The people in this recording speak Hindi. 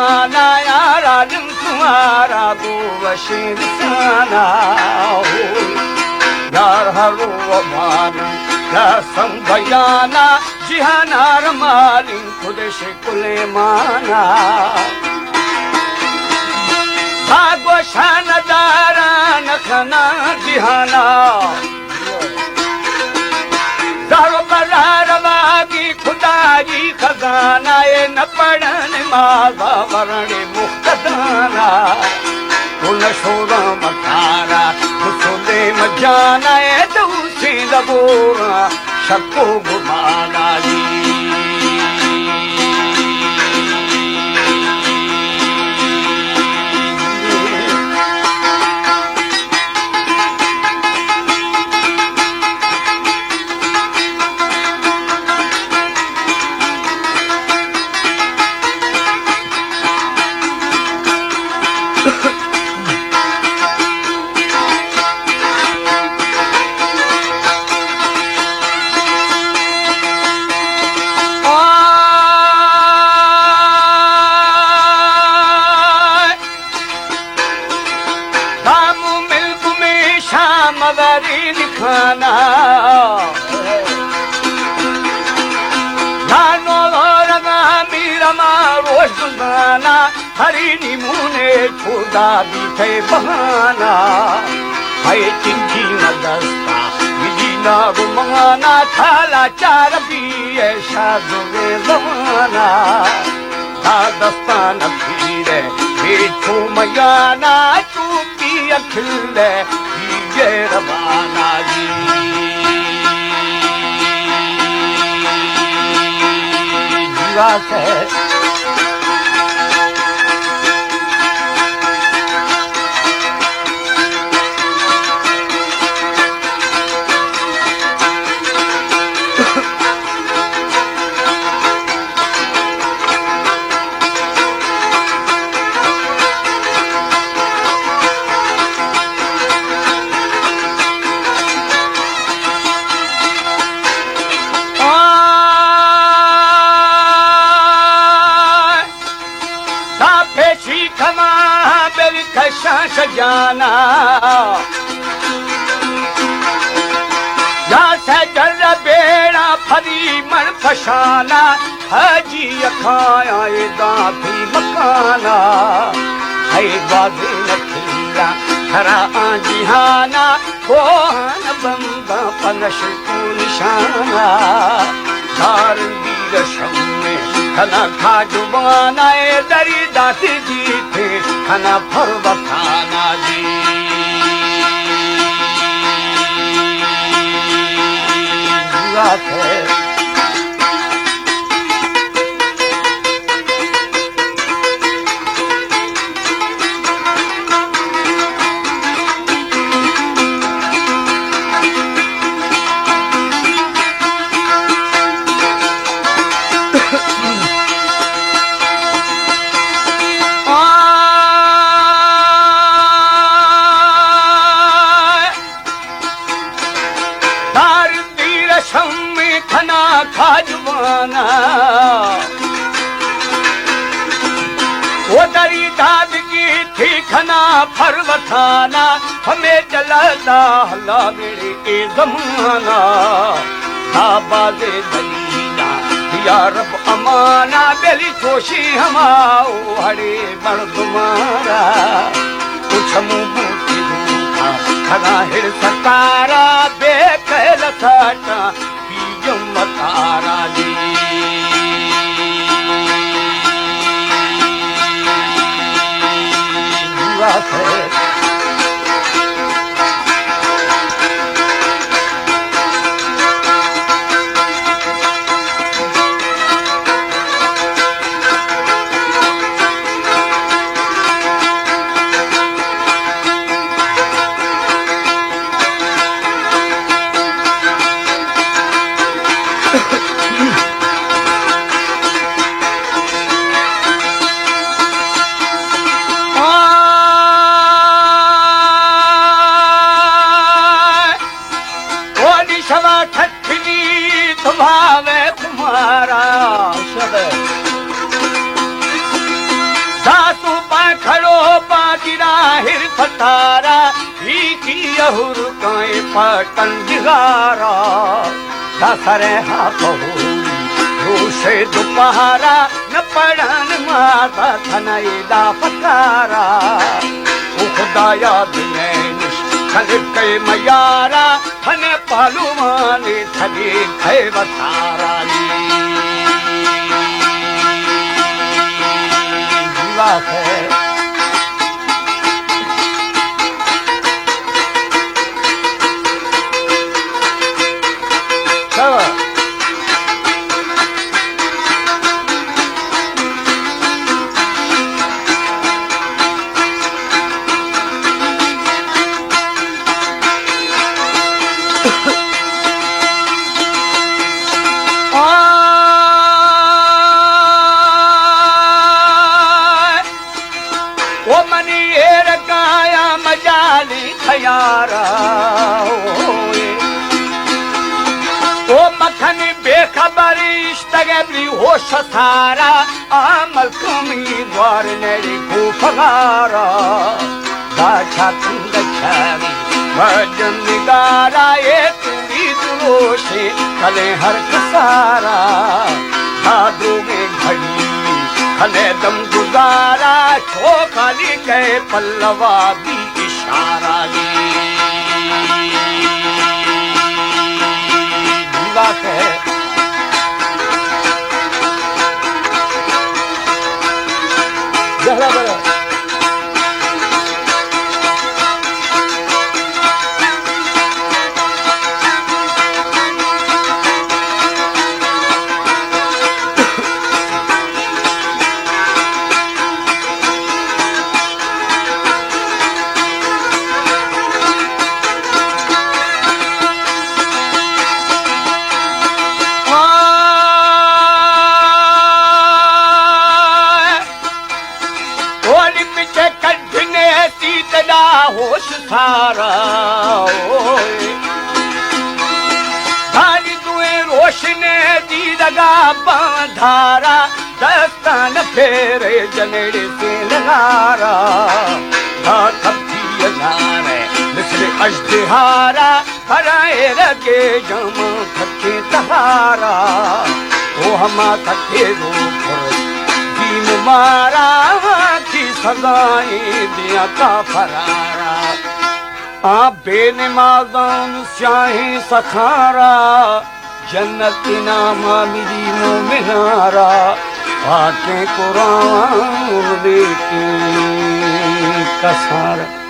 जमाना यारा दिन तुम्हारा गोवशीर साना यार हरो अमान यार संभयाना जिहानार मालिन खुद से कुले माना भागो शानदारा नखना जिहाना दारो करार वागी खुदाई खजाना ए न पढ़ने माला वरणे मुख्तदाना उन शोरा मतारा खुसुले मजाना ए दूसी दबोरा शक्को गुमाना जी खाना नानो रंगा मीरा मारो सुनाना हरी नीमूने छोड़ा भी थे बहाना है चिंची न दस्ता विधि न रुमाना थाला चार भी ऐसा दुरे जमाना था दस्ता न पीरे बेठो मयाना चूकी अखिले रवाना जी जीवा से सजाना या सजर बेड़ा फरी मन फशाना हजी अखाया दाफी मकाना है बाजे नखीला खरा आजिहाना कोहन बंदा पनश को निशाना धार वीर शम्मे खना खा जुबाना ए दरी दाती जीते खना फरवताना जी बात है खाजुबाना वो दरी दाद की थी खना फरवताना हमें जलाता हला मेरे के जमाना बाबे दलीला या रब अमाना बेली चोशी हमाओ हरे बड़ तुम्हारा कुछ मुबूती दूखा खना हिर सतारा बेकल साटा मतारा जी फिर फतारा की यहुर काए पटन दिगारा दसरे हा बहुरी रोशे दोपहरा न पढ़न माता थनैदा फकारा ओ खुदाया दिनेश खले के मयारा थने पालुमाने थले खे बतारा जीवा है यारा ओ मखन बेखबरी इश्तगबरी होश सारा आमल कमी द्वार नेड़ी को फगारा बाछा कुंद छावी भजन निगारा ये तुरी तुलोशे कले हर कसारा भादो में घड़ी खले दम गुजारा छो खाली के पल्लवा भी इशारा जीवा है जहरा बड़ा होश सारा धारी दुए रोशने दी दगा बांधारा दस्तान फेरे जनेड़े से लगारा थपकी नारे मिसले अजदिहारा हराए रगे जम थके तहारा ओ हमा थके रूप दीन मारा की सगाई दिया का फरारा आ बेनमाज़ान स्याही सखारा जन्नत नामा मिदीनो मिनारा आके कुरान देती कसारा